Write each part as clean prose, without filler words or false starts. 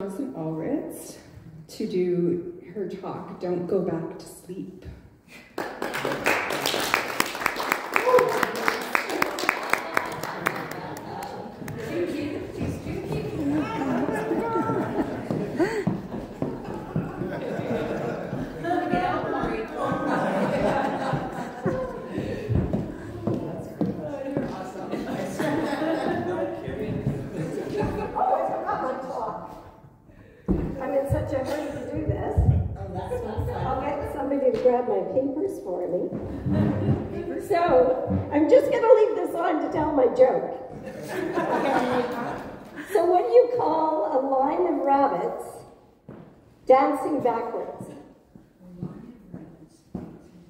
Johnston-Ulrich to do her talk, Don't Go Back to Sleep. Grab my papers for me. So, I'm just going to leave this on to tell my joke. Okay. So what do you call a line of rabbits dancing backwards?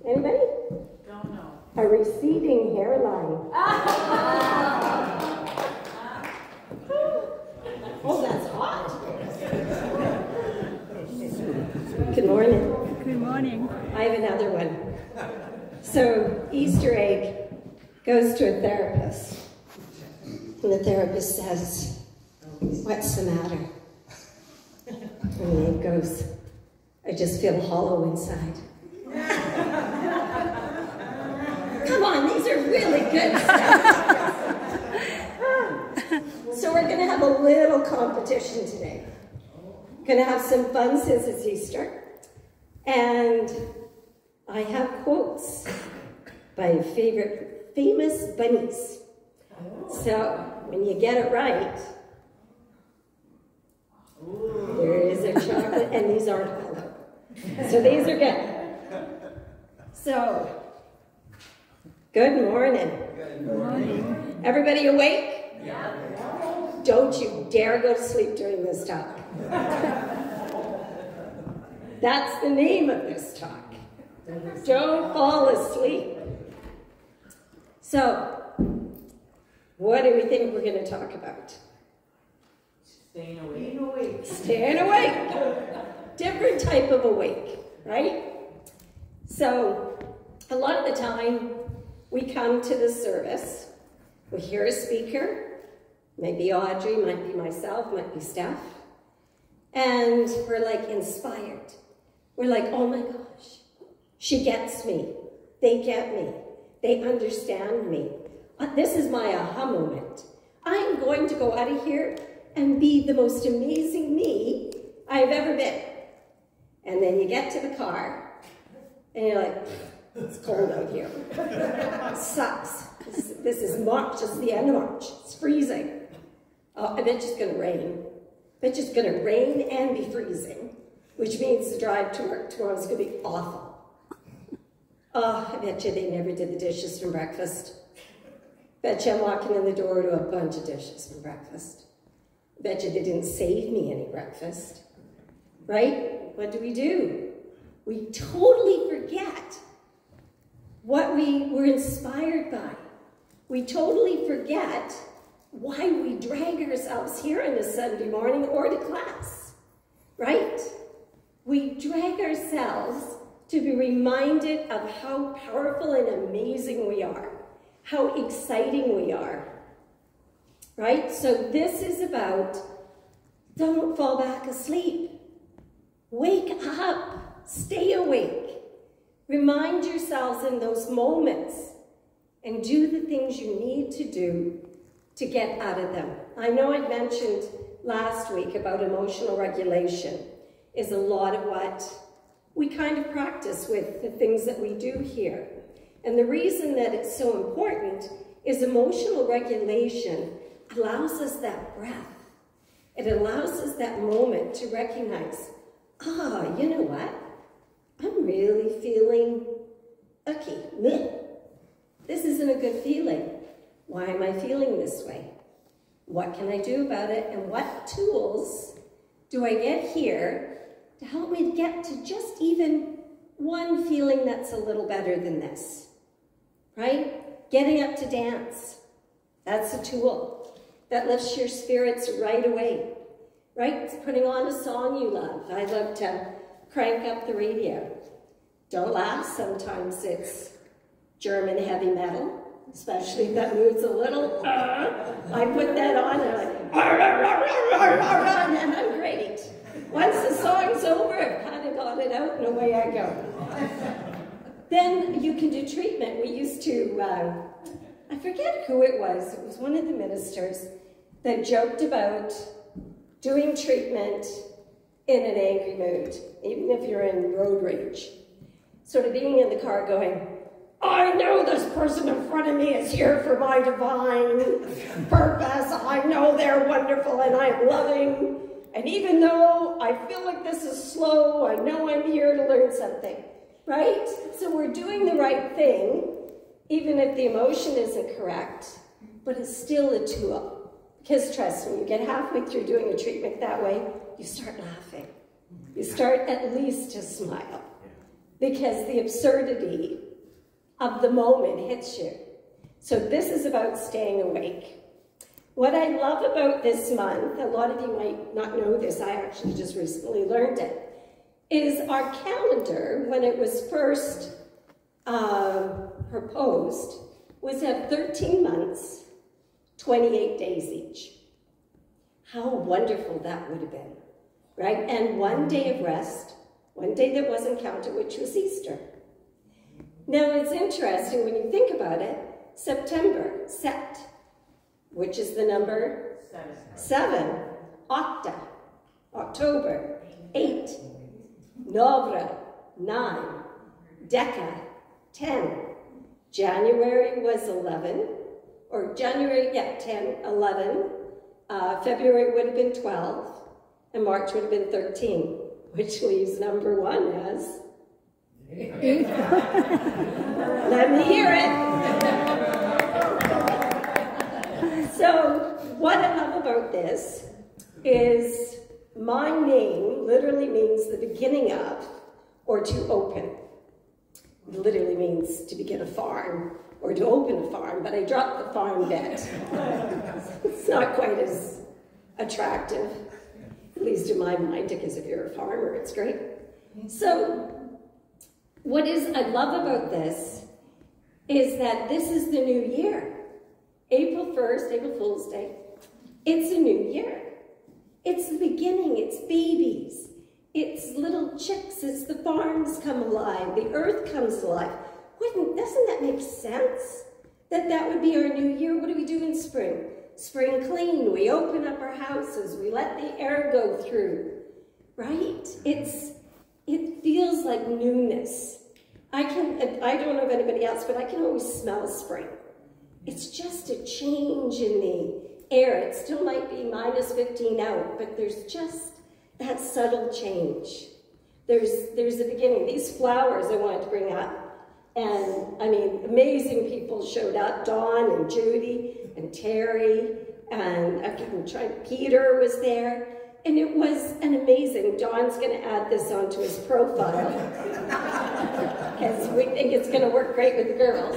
Anybody? Don't know. A receding hairline. Oh, that's hot. Good morning. Good morning. I have another one. So, Easter egg goes to a therapist. And the therapist says, "What's the matter?" And he goes, "I just feel hollow inside." Come on, these are really good stuff. So we're going to have a little competition today. Going to have some fun since it's Easter. And I have quotes by famous bunnies. So when you get it right, there is a chocolate, and these aren't hollow. So these are good. So, good morning. Good morning. Everybody awake? Yeah. Don't you dare go to sleep during this talk. That's the name of this talk. Don't fall asleep. So, what do we think we're going to talk about? Staying awake. Staying awake. Different type of awake, right? So, a lot of the time, we come to the service, we hear a speaker, maybe Audrey, might be myself, might be Steph, and we're like inspired. We're like, oh my gosh, she gets me. They get me. They understand me. This is my aha moment. I'm going to go out of here and be the most amazing me I've ever been. And then you get to the car and you're like, it's cold out here. It sucks. This is March. It's the end of March. It's freezing. Oh, I bet it's going to rain. I bet it's going to rain and be freezing, which means the drive to work tomorrow is going to be awful. Oh, I bet you they never did the dishes from breakfast. Bet you I'm walking in the door to a bunch of dishes from breakfast. Bet you they didn't save me any breakfast. Right? What do? We totally forget what we were inspired by. We totally forget why we drag ourselves here on a Sunday morning or to class. Right? We drag ourselves to be reminded of how powerful and amazing we are, how exciting we are, right? So this is about, don't fall back asleep. Wake up, stay awake. Remind yourselves in those moments and do the things you need to do to get out of them. I know I mentioned last week about emotional regulation is a lot of what we kind of practice with the things that we do here. And the reason that it's so important is emotional regulation allows us that breath. It allows us that moment to recognize, you know what? I'm really feeling icky. This isn't a good feeling. Why am I feeling this way? What can I do about it? And what tools do I get here to help me get to just even one feeling that's a little better than this, right? Getting up to dance, that's a tool that lifts your spirits right away, right? It's putting on a song you love. I love to crank up the radio. Don't laugh, sometimes it's German heavy metal, especially if that mood's a little, I put that on and I'm like, and I'm great. over, I've kind of got it out, and away I go. Then you can do treatment. We used to, I forget who it was one of the ministers that joked about doing treatment in an angry mood, even if you're in road rage. Sort of being in the car going, I know this person in front of me is here for my divine purpose. I know they're wonderful and I'm loving. And even though I feel like this is slow, I know I'm here to learn something, right? So we're doing the right thing, even if the emotion isn't correct, but it's still a tool. Because trust me, you get halfway through doing a treatment that way, you start laughing. You start at least to smile. Because the absurdity of the moment hits you. So this is about staying awake. What I love about this month, a lot of you might not know this, I actually just recently learned it, is our calendar, when it was first proposed, was at 13 months, 28 days each. How wonderful that would have been, right? And one day of rest, one day that wasn't counted, which was Easter. Now it's interesting when you think about it, September, Sept, which is the number 7, Octa, October, 8, Novra, 9, Deca, 10, January was 11, or January, 10, 11, February would have been 12, and March would have been 13, which leaves number 1 as let me hear it. So what I love about this is my name literally means the beginning of, or to open. It literally means to begin a farm or to open a farm, but I dropped the farm bit. It's not quite as attractive, at least in my mind, because if you're a farmer, it's great. So what I love about this is that this is the new year. April 1st, April Fool's Day. It's a new year. It's the beginning, it's babies. It's little chicks, it's the farms come alive, the earth comes alive. Doesn't that make sense? That would be our new year. What do we do in spring? Spring clean, we open up our houses, we let the air go through, right? It feels like newness. I don't know if anybody else, but I can always smell spring. It's just a change in the air. It still might be minus 15 out, but there's just that subtle change. There's the beginning. These flowers I wanted to bring up, and I mean, amazing people showed up. Dawn and Judy and Terry, and Peter was there. And it was an amazing, Dawn's going to add this onto his profile, because we think it's going to work great with the girls.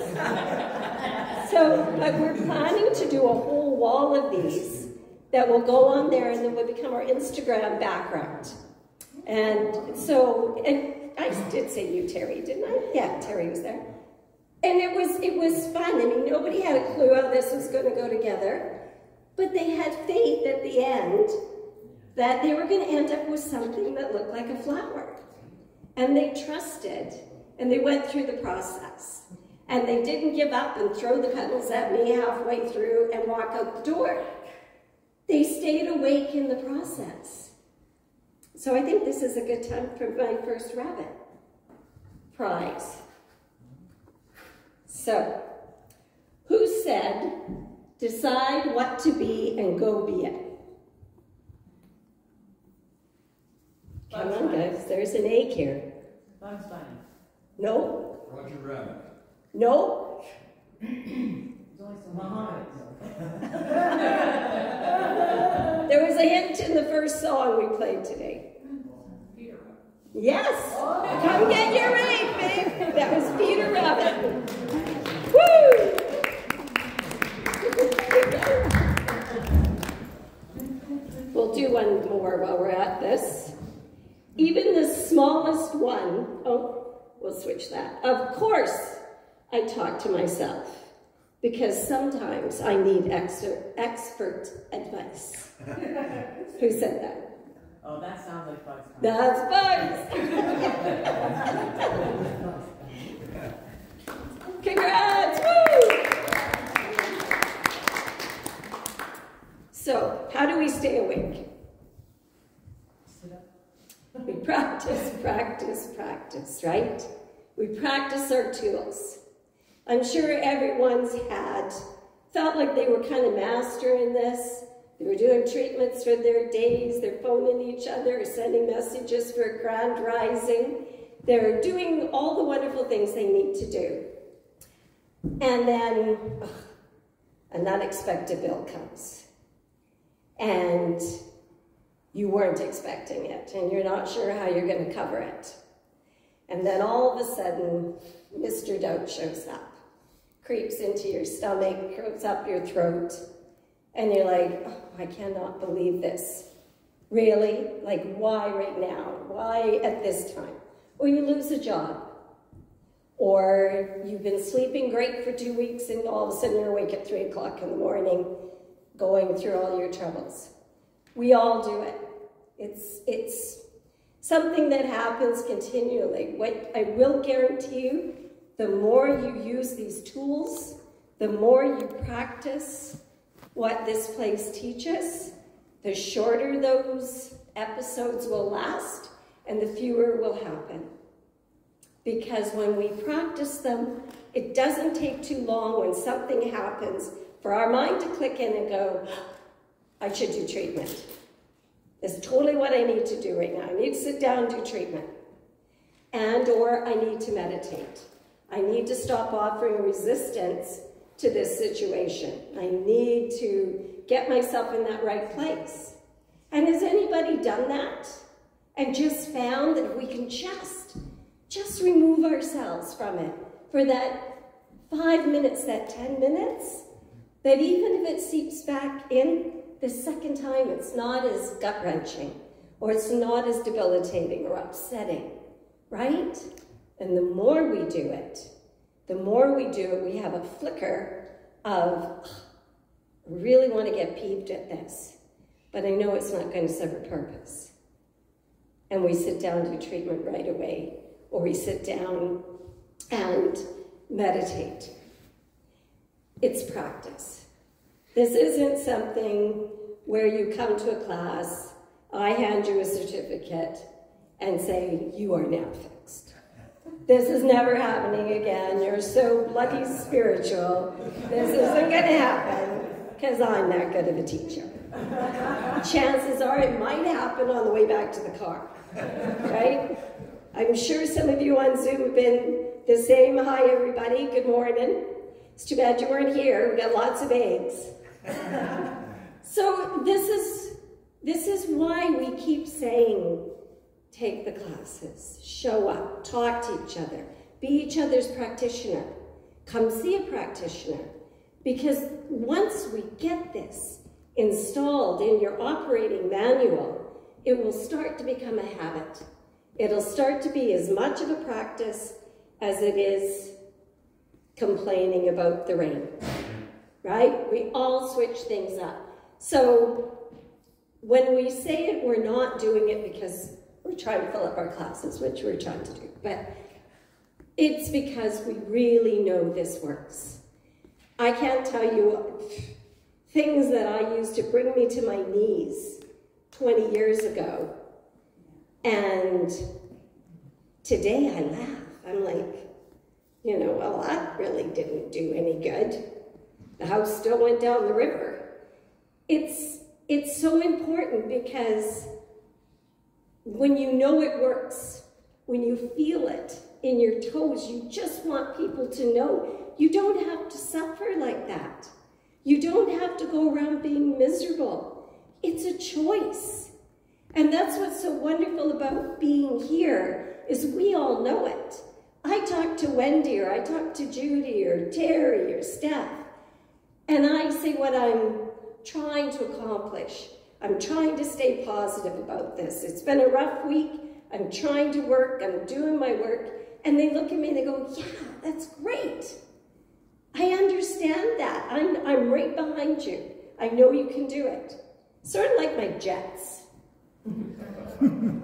So, but we're planning to do a whole wall of these that will go on there and then will become our Instagram background. And so, and I did say you, Terry, didn't I? Yeah, Terry was there. And it was fun. I mean, nobody had a clue how this was going to go together, but they had faith at the end that they were going to end up with something that looked like a flower. And they trusted, and they went through the process. And they didn't give up and throw the petals at me halfway through and walk out the door. They stayed awake in the process. So I think this is a good time for my first rabbit prize. So, who said, decide what to be and go be it? Come on, guys, there's an egg here. Bugs Bunny. No. Roger Rabbit. No. Muhammad. There was a hint in the first song we played today. Peter. Yes. Come get your egg, babe. That was Peter Rabbit. Woo! We'll do one more while we're at this. Even the smallest one, we'll switch that. Of course, I talk to myself because sometimes I need expert advice. Who said that? Oh, that sounds like like bugs. That's bugs. Congrats! Woo! So, how do we stay awake? Sit up. We practice, practice, practice, right? We practice our tools. I'm sure everyone's felt like they were kind of mastering this. They were doing treatments for their days. They're phoning each other, sending messages for a grand rising. They're doing all the wonderful things they need to do. And then an unexpected bill comes. And you weren't expecting it, and you're not sure how you're going to cover it. And then all of a sudden, Mr. Doubt shows up, creeps into your stomach, creeps up your throat, and you're like, oh, I cannot believe this. Really? Like, why right now? Why at this time? Or you lose a job. Or you've been sleeping great for 2 weeks, and all of a sudden you're awake at 3 o'clock in the morning, going through all your troubles. We all do it. It's something that happens continually. What I will guarantee you, the more you use these tools, the more you practice what this place teaches, the shorter those episodes will last and the fewer will happen. Because when we practice them, it doesn't take too long when something happens for our mind to click in and go, I should do treatment. That's totally what I need to do right now. I need to sit down and do treatment. Or I need to meditate. I need to stop offering resistance to this situation. I need to get myself in that right place. And has anybody done that? And just found that if we can just remove ourselves from it for that 5 minutes, that 10 minutes, that even if it seeps back in, the second time it's not as gut-wrenching, or it's not as debilitating or upsetting, right? And the more we do it, we have a flicker of, I really want to get peeved at this, but I know it's not going to serve a purpose. And we sit down to do treatment right away, or we sit down and meditate. It's practice. This isn't something where you come to a class, I hand you a certificate, and say, you are now fixed. This is never happening again. You're so bloody spiritual. This isn't going to happen because I'm that good of a teacher. Chances are it might happen on the way back to the car, right? I'm sure some of you on Zoom have been the same. Hi, everybody. Good morning. It's too bad you weren't here. We got lots of eggs. So this is why we keep saying, take the classes, show up, talk to each other, be each other's practitioner, come see a practitioner. Because once we get this installed in your operating manual, it will start to become a habit. It'll start to be as much of a practice as it is complaining about the rain, right? We all switch things up. So when we say it, we're not doing it because we're trying to fill up our classes, which we're trying to do, but it's because we really know this works. I can't tell you things that I used to bring me to my knees 20 years ago, and today I laugh. I'm like, you know, well, that really didn't do any good. The house still went down the river. It's so important because when you know it works, when you feel it in your toes, you just want people to know you don't have to suffer like that. You don't have to go around being miserable. It's a choice. And that's what's so wonderful about being here is we all know it. I talk to Wendy, or I talk to Judy, or Terry, or Steph, and I say what I'm trying to accomplish. I'm trying to stay positive about this. It's been a rough week. I'm trying to work. I'm doing my work. And they look at me and they go, yeah, that's great. I understand that. I'm right behind you. I know you can do it. Sort of like my jets.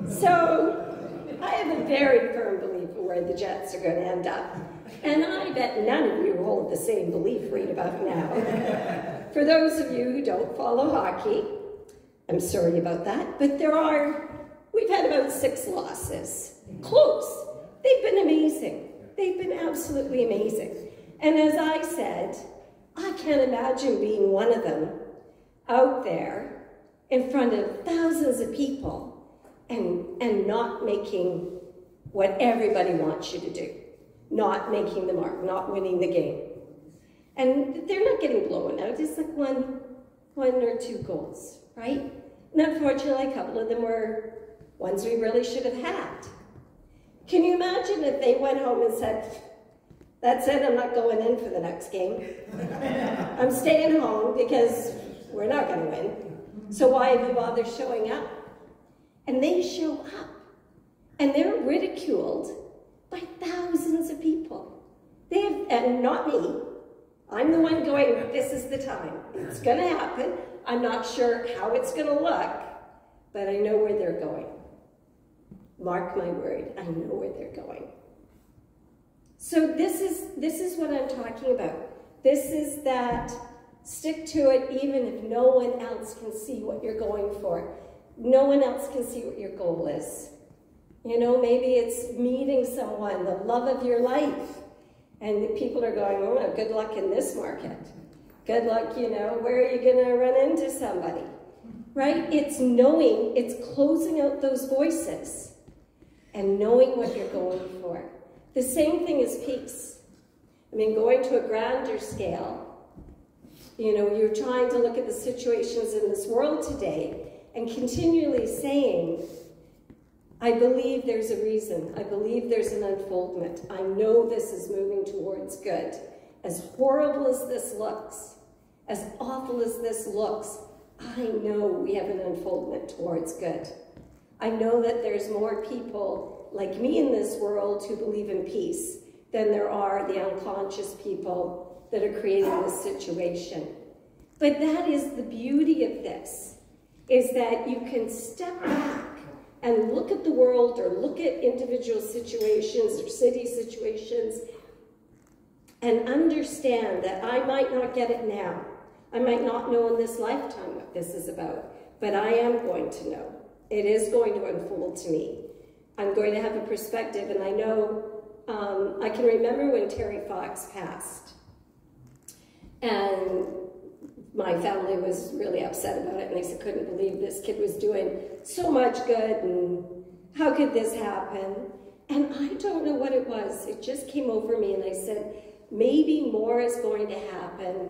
So I have a very firm belief of where the Jets are going to end up. And I bet none of you hold the same belief right about now. For those of you who don't follow hockey, I'm sorry about that, but we've had about 6 losses. Close. They've been amazing. They've been absolutely amazing. And as I said, I can't imagine being one of them out there in front of thousands of people and not making what everybody wants you to do. Not making the mark, not winning the game. And they're not getting blown out. It's like one or 2 goals, right? And unfortunately, a couple of them were ones we really should have had. Can you imagine if they went home and said, that's it, I'm not going in for the next game. I'm staying home because we're not going to win. So why have you bothered showing up? And they show up. And they're ridiculed by thousands of people. And not me. I'm the one going, this is the time. It's going to happen. I'm not sure how it's going to look, but I know where they're going. Mark my word, I know where they're going. So this is what I'm talking about. This is that stick to it even if no one else can see what you're going for. No one else can see what your goal is. You know, maybe it's meeting someone, the love of your life. And people are going, oh, good luck in this market. Good luck, you know, where are you going to run into somebody? Right? It's knowing, it's closing out those voices and knowing what you're going for. The same thing is peace. I mean, going to a grander scale, you know, you're trying to look at the situations in this world today and continually saying, I believe there's a reason. I believe there's an unfoldment. I know this is moving towards good. As horrible as this looks, as awful as this looks, I know we have an unfoldment towards good. I know that there's more people like me in this world who believe in peace than there are the unconscious people that are creating this situation. But that is the beauty of this, is that you can step back and look at the world or look at individual situations or city situations and understand that I might not get it now. I might not know in this lifetime what this is about, but I am going to know. It is going to unfold to me. I'm going to have a perspective, and I know, I can remember when Terry Fox passed, and my family was really upset about it, and they said, couldn't believe this kid was doing so much good, and how could this happen? And I don't know what it was. It just came over me, and I said, maybe more is going to happen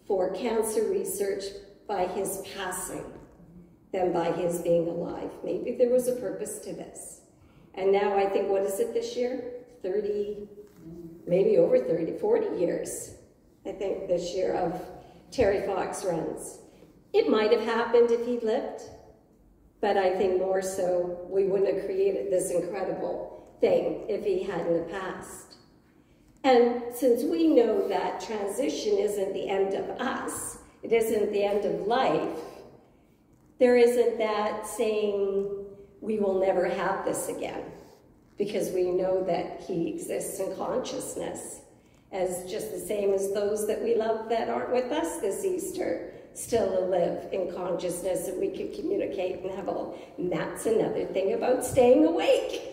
for cancer research by his passing than by his being alive. Maybe there was a purpose to this. And now I think, what is it this year? 30, maybe over 30, 40 years, I think, this year of Terry Fox runs. It might have happened if he'd lived, but I think more so we wouldn't have created this incredible thing if he hadn't passed. And since we know that transition isn't the end of us, it isn't the end of life, there isn't that saying we will never have this again, because we know that he exists in consciousness as just the same as those that we love that aren't with us this Easter still live in consciousness, and we can communicate and have all. And that's another thing about staying awake.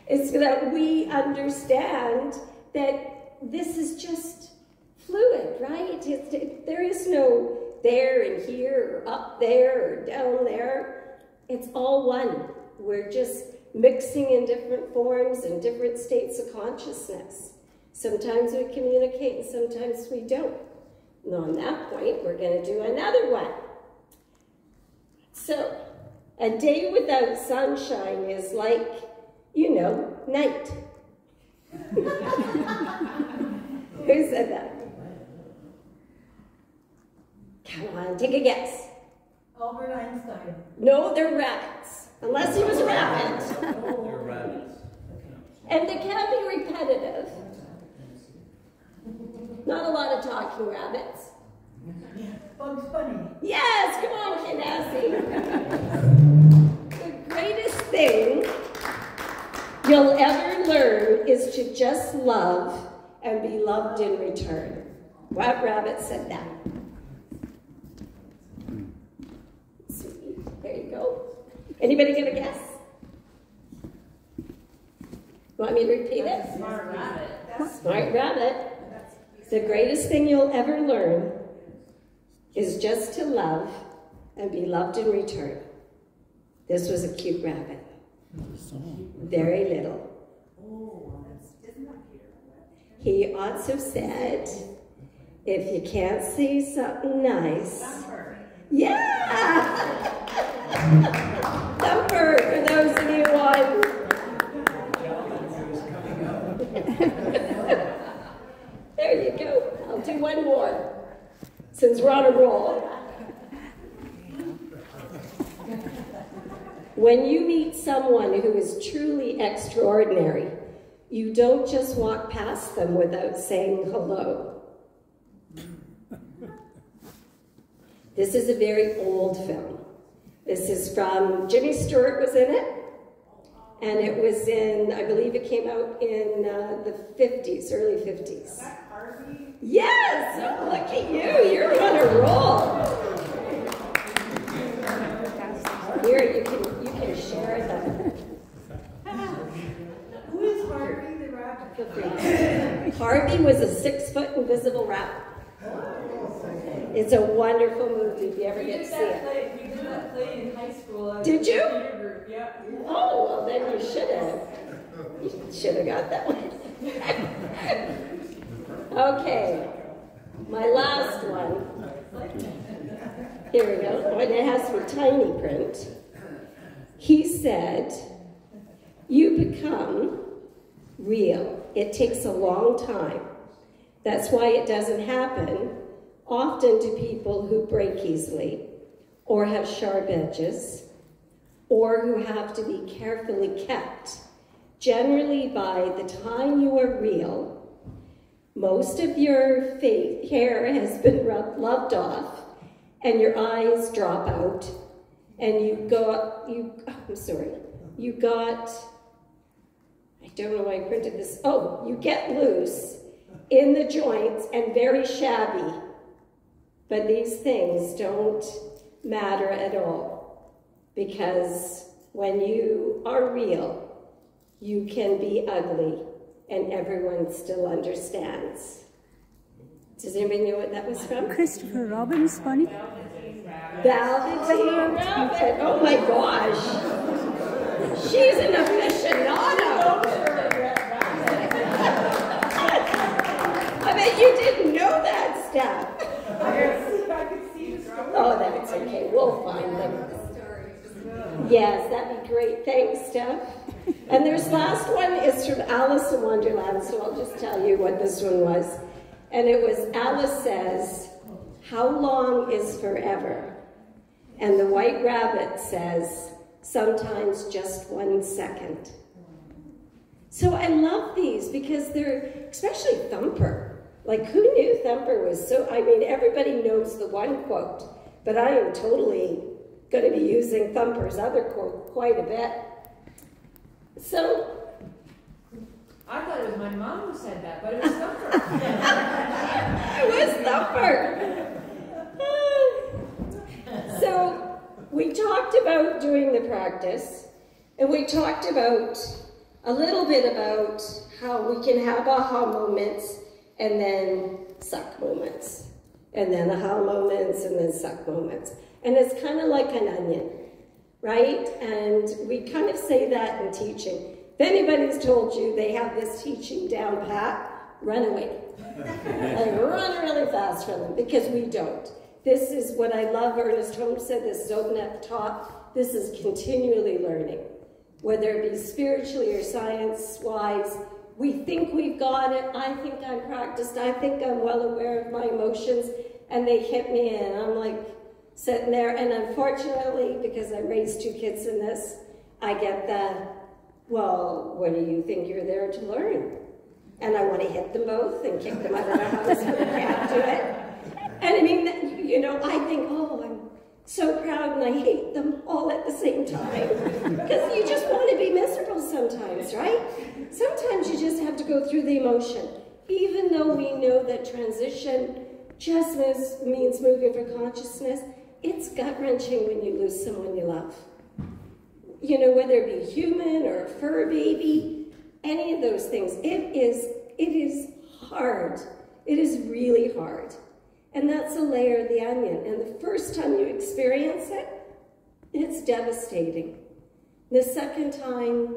It's that we understand that this is just fluid, right? There is no there and here, or up there, or down there. It's all one. We're just mixing in different forms and different states of consciousness. Sometimes we communicate and sometimes we don't. And on that point, we're going to do another one. So, a day without sunshine is like, you know, night. Who said that? Come on, take a guess. Albert Einstein. No, they're rabbits. Unless he was a rabbit. They're rabbits. And they can be repetitive. Not a lot of talking rabbits. Bugs Bunny. Yes, come on, Kinesi. The great thing you'll ever learn is to just love and be loved in return. What rabbit said that? There you go. Anybody gonna guess? You want me to repeat it? Smart rabbit. Smart rabbit. The greatest thing you'll ever learn is just to love and be loved in return. This was a cute rabbit. Very little. He also said, if you can't say something nice, yeah! Thumper, for those of you on. There you go. I'll do one more, since we're on a roll. When you meet someone who is truly extraordinary, you don't just walk past them without saying hello. This is a very old film. This is from, Jimmy Stewart was in it, and it was in, I believe it came out in the 50s, early 50s. Is that Harvey? Yes! Oh, look at you, you're on a roll. Here, you can share them. Who is Harvey the rabbit? Harvey was a 6-foot invisible rabbit. It's a wonderful movie if you ever get to see it. We did that play in high school. Did you? Group. Yeah. Oh, well then you should have. You should have got that one. Okay, my last one. Here we go. Oh, and it has to be tiny print. He said, you become real. It takes a long time. That's why it doesn't happen often to people who break easily, or have sharp edges, or who have to be carefully kept. Generally, by the time you are real, most of your hair has been loved off, and your eyes drop out, and I don't know why I printed this. Oh, you get loose in the joints and very shabby. But these things don't matter at all, because when you are real, you can be ugly and everyone still understands. Does anybody know what that was from? Christopher Robin's funny. Velveteen Rabbit. Oh my gosh. She's an aficionado. I bet you didn't know that stuff. I could see the story. Oh, that's okay. We'll find them. Yes, that'd be great. Thanks, Steph. And this last one is from Alice in Wonderland, so I'll just tell you what this one was. And it was, Alice says, how long is forever? And the white rabbit says, sometimes just 1 second. So I love these because they're, especially Thumper. Like, who knew Thumper was so, I mean, everybody knows the one quote, but I am totally going to be using Thumper's other quote quite a bit. So, I thought it was my mom who said that, but it was Thumper. it was Thumper. So, we talked about doing the practice, and we talked about a little bit about how we can have aha moments and then suck moments, and then aha moments and then suck moments. And it's kind of like an onion, right? And we kind of say that in teaching. If anybody's told you they have this teaching down pat, run away. Like, run really fast from them, because we don't. This is what I love. Ernest Holmes said, this is open at the top. This is continually learning, whether it be spiritually or science-wise. We think we've got it. I think I'm practiced. I think I'm well aware of my emotions, and they hit me, and I'm like sitting there. And unfortunately, because I raised 2 kids in this, I get the, well, what do you think you're there to learn? And I want to hit them both and kick them out of the house when they can't do it. And I mean, you know, I think, oh, I'm so proud, and I hate them all at the same time. Because you just right? Sometimes you just have to go through the emotion. Even though we know that transition just means moving for consciousnness, it's gut-wrenching when you lose someone you love. You know, whether it be human or a fur baby, any of those things, it is hard. It is really hard. And that's a layer of the onion. And the first time you experience it, it's devastating. The second time,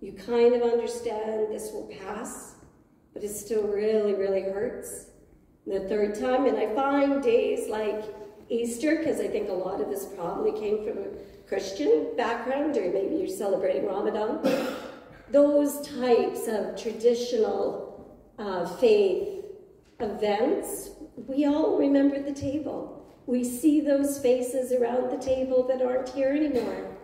you kind of understand this will pass, but it still really, really hurts. The third time, and I find days like Easter, because I think a lot of us probably came from a Christian background, or maybe you're celebrating Ramadan, those types of traditional faith events, we all remember the table. We see those faces around the table that aren't here anymore.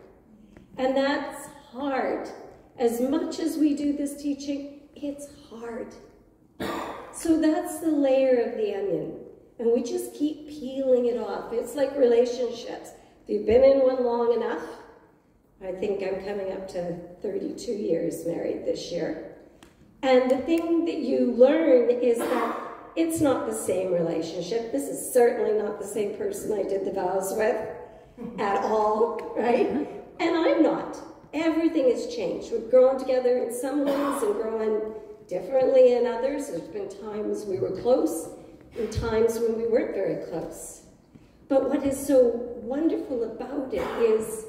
And that's hard. As much as we do this teaching, it's hard. So that's the layer of the onion. And we just keep peeling it off. It's like relationships. If you've been in one long enough, I think I'm coming up to 32 years married this year. And the thing that you learn is that it's not the same relationship. This is certainly not the same person I did the vows with at all, right? And I'm not. Everything has changed. We've grown together in some ways and grown differently in others. There's been times we were close and times when we weren't very close. But what is so wonderful about it is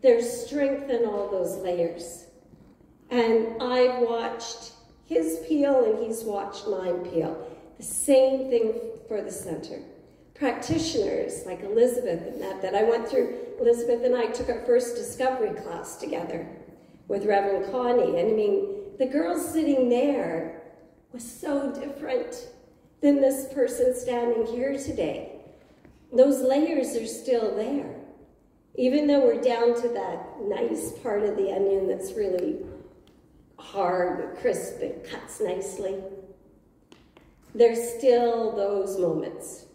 there's strength in all those layers. And I've watched his peel and he's watched mine peel. The same thing for the center. Practitioners like Elizabeth and that I went through, Elizabeth and I took our first discovery class together with Reverend Connie. And I mean, the girl sitting there was so different than this person standing here today. Those layers are still there. Even though we're down to that nice part of the onion that's really hard, crisp, and cuts nicely, there's still those moments.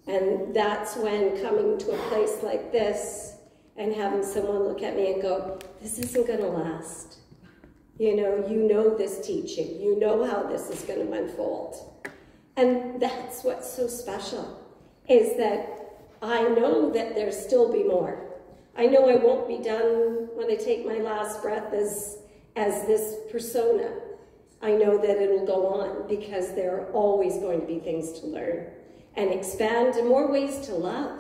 And that's when coming to a place like this and having someone look at me and go, this isn't going to last. You know this teaching. You know how this is going to unfold. And that's what's so special, is that I know that there'll still be more. I know I won't be done when I take my last breath as this persona. I know that it'll go on because there are always going to be things to learn and expand and more ways to love.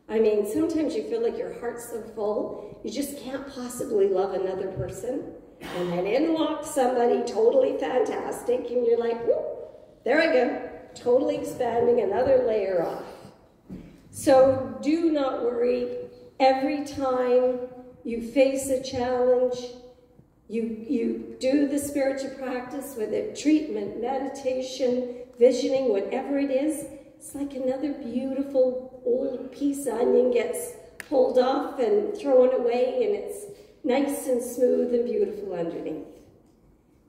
I mean, sometimes you feel like your heart's so full, you just can't possibly love another person. And then in walks somebody totally fantastic, and you're like, whoop, there I go, totally expanding another layer off. So do not worry. Every time you face a challenge, you do the spiritual practice, whether it's treatment, meditation, visioning, whatever it is, it's like another beautiful old piece of onion gets pulled off and thrown away, and it's nice and smooth and beautiful underneath.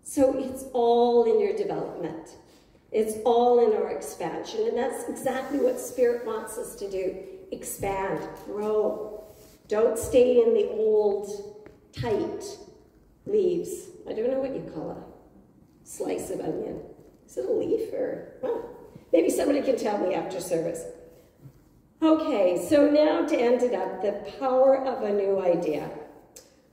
So it's all in your development. It's all in our expansion, and that's exactly what Spirit wants us to do. Expand, grow. Don't stay in the old, tight leaves. I don't know what you call a slice of onion. Is it a leaf or, maybe somebody can tell me after service. Okay, so now to end it up, the power of a new idea.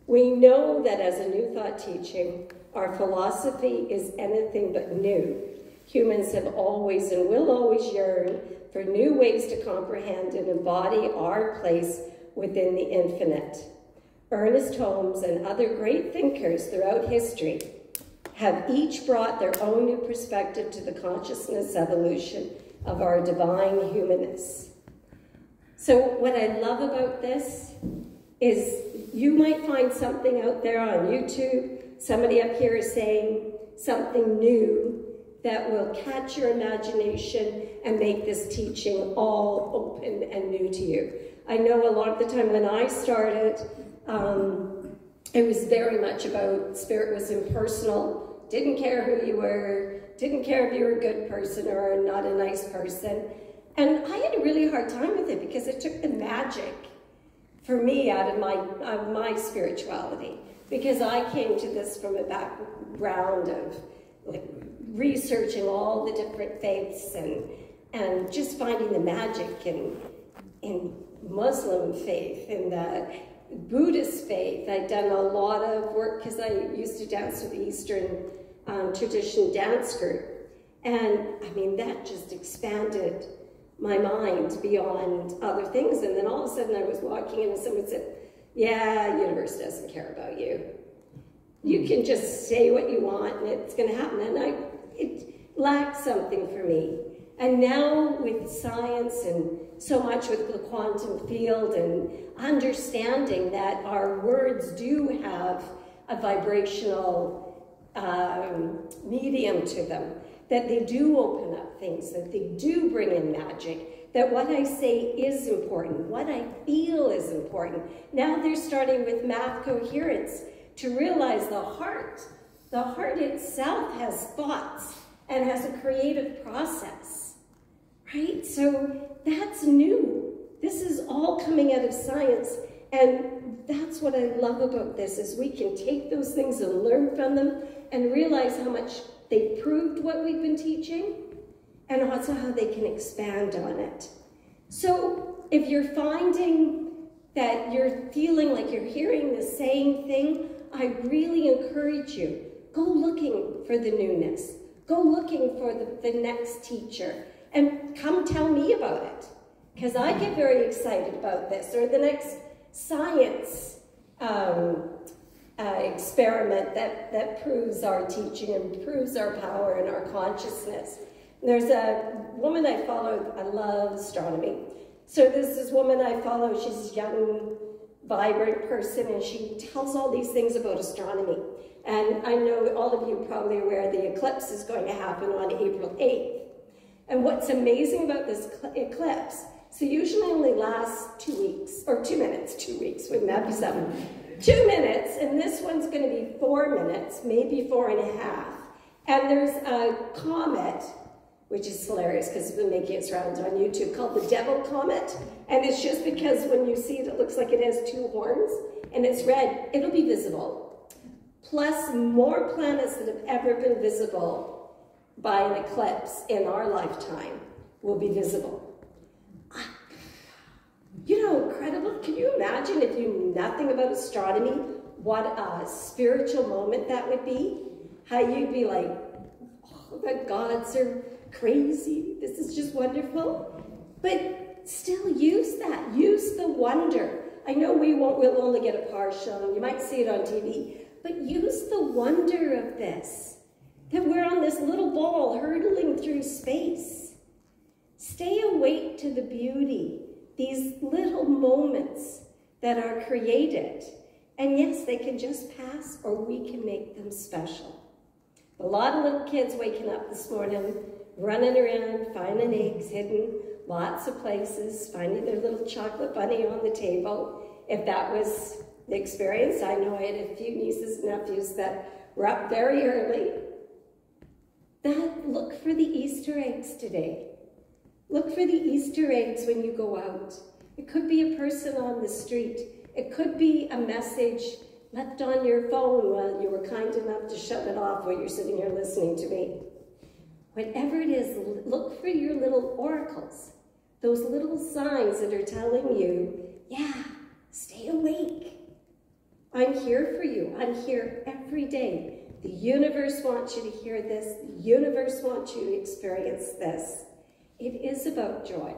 We know that as a new thought teaching, our philosophy is anything but new. Humans have always and will always yearn for new ways to comprehend and embody our place within the infinite. Ernest Holmes and other great thinkers throughout history have each brought their own new perspective to the consciousness evolution of our divine humanness. So what I love about this is you might find something out there on YouTube, somebody up here is saying something new that will catch your imagination and make this teaching all open and new to you. I know a lot of the time when I started, it was very much about Spirit was impersonal, didn't care who you were, didn't care if you were a good person or not a nice person. And I had a really hard time with it because it took the magic for me out of my spirituality, because I came to this from a background of like researching all the different faiths and just finding the magic in Muslim faith and the Buddhist faith. I'd done a lot of work because I used to dance with the Eastern tradition dance group. And I mean, that just expanded my mind beyond other things. And then all of a sudden I was walking in and someone said, yeah, universe doesn't care about you. You can just say what you want and it's gonna happen. And it lacked something for me. And now with science and so much with the quantum field and understanding that our words do have a vibrational medium to them, that they do open up things, that they do bring in magic, that what I say is important, what I feel is important. Now they're starting with math coherence to realize the heart itself has thoughts and has a creative process, right? So that's new. This is all coming out of science, and that's what I love about this, is we can take those things and learn from them and realize how much they proved what we've been teaching, and also how they can expand on it. So if you're finding that you're feeling like you're hearing the same thing, I really encourage you, go looking for the newness. Go looking for the next teacher, and come tell me about it, because I get very excited about this, or the next science experiment that proves our teaching and proves our power and our consciousness. There's a woman I follow, I love astronomy. So there's this woman I follow, she's a young, vibrant person, and she tells all these things about astronomy. And I know all of you are probably aware the eclipse is going to happen on April 8th. And what's amazing about this eclipse, so usually only lasts 2 weeks, or 2 minutes, 2 weeks, wouldn't that be something? 2 minutes, and this one's going to be 4 minutes, maybe 4.5. And there's a comet, which is hilarious because it's been making its rounds on YouTube, called the Devil Comet. And it's just because when you see it, it looks like it has 2 horns, and it's red, it'll be visible. Plus more planets that have ever been visible by an eclipse in our lifetime will be visible. You know, incredible. Can you imagine, if you knew nothing about astronomy, what a spiritual moment that would be? How you'd be like, oh, the gods are crazy. This is just wonderful. But still use that. Use the wonder. I know we'll only get a partial, you might see it on TV, but use the wonder of this, that we're on this little ball hurtling through space. Stay awake to the beauty, these little moments that are created. And yes, they can just pass, or we can make them special. A lot of little kids waking up this morning, running around, finding eggs hidden, lots of places, finding their little chocolate bunny on the table. If that was the experience, I know I had a few nieces and nephews that were up very early. Look for the Easter eggs today. Look for the Easter eggs when you go out. It could be a person on the street. It could be a message left on your phone while you were kind enough to shut it off while you're sitting here listening to me. Whatever it is, look for your little oracles, those little signs that are telling you, yeah, stay awake. I'm here for you. I'm here every day. The universe wants you to hear this. The universe wants you to experience this. It is about joy.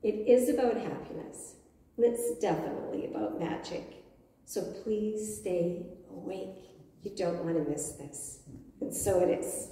It is about happiness. And it's definitely about magic. So please stay awake. You don't want to miss this. And so it is.